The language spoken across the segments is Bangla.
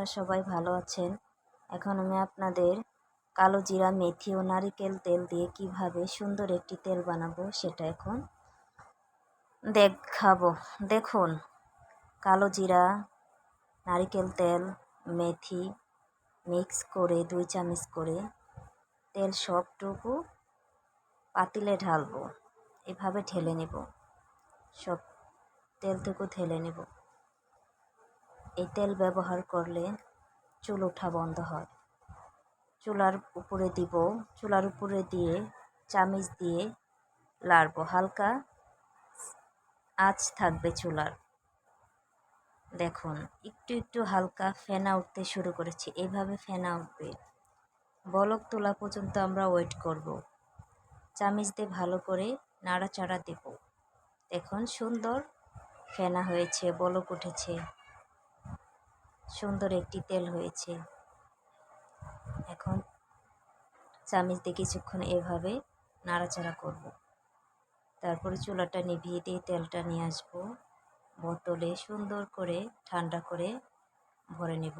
আপনারা সবাই ভালো আছেন। এখন আমি আপনাদের কালো জিরা, মেথি ও নারিকেল তেল দিয়ে কিভাবে সুন্দর একটি তেল বানাবো সেটা এখন দেখাবো। দেখুন, কালো জিরা, নারিকেল তেল, মেথি মিক্স করে 2 চামচ করে তেল সবটুকু পাতিলে ঢালবো। এভাবে ঢেলে নেব, সব তেলটুকু ঢেলে নেব। এই তেল ব্যবহার করলে চুল ওঠা বন্ধ হয়। চুলার উপরে দিয়ে চামিচ দিয়ে লাড়বো। হালকা আঁচ থাকবে চুলার। দেখুন, একটু একটু হালকা ফেনা উঠতে শুরু করেছে। এইভাবে ফেনা উঠবে, বলক তোলা পর্যন্ত আমরা ওয়েট করব। চামিচ দিয়ে ভালো করে নাড়াচাড়া দেব। দেখুন, সুন্দর ফেনা হয়েছে, বলক উঠেছে, সুন্দর একটি তেল হয়েছে। এখন চামিচ দিয়ে কিছুক্ষণ এভাবে নাড়াচাড়া করব। তারপরে চুলাটা নিভিয়ে দিয়ে তেলটা নিয়ে আসবো বোতলে, সুন্দর করে ঠান্ডা করে ভরে নেব।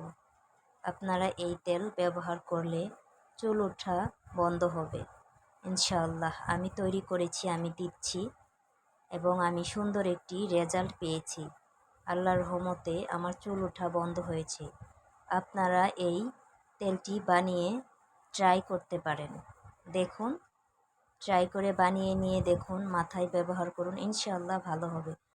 আপনারা এই তেল ব্যবহার করলে চুল ওঠা বন্ধ হবে ইনশাআল্লাহ। আমি তৈরি করেছি, আমি দিচ্ছি এবং আমি সুন্দর একটি রেজাল্ট পেয়েছি। আল্লাহর রহমতে আমার চুল ওঠা বন্ধ হয়েছে। আপনারা এই তেলটি বানিয়ে ট্রাই করতে পারেন। দেখুন, ট্রাই করে বানিয়ে নিয়ে দেখুন, মাথায় ব্যবহার করুন, ইনশাআল্লাহ ভালো হবে।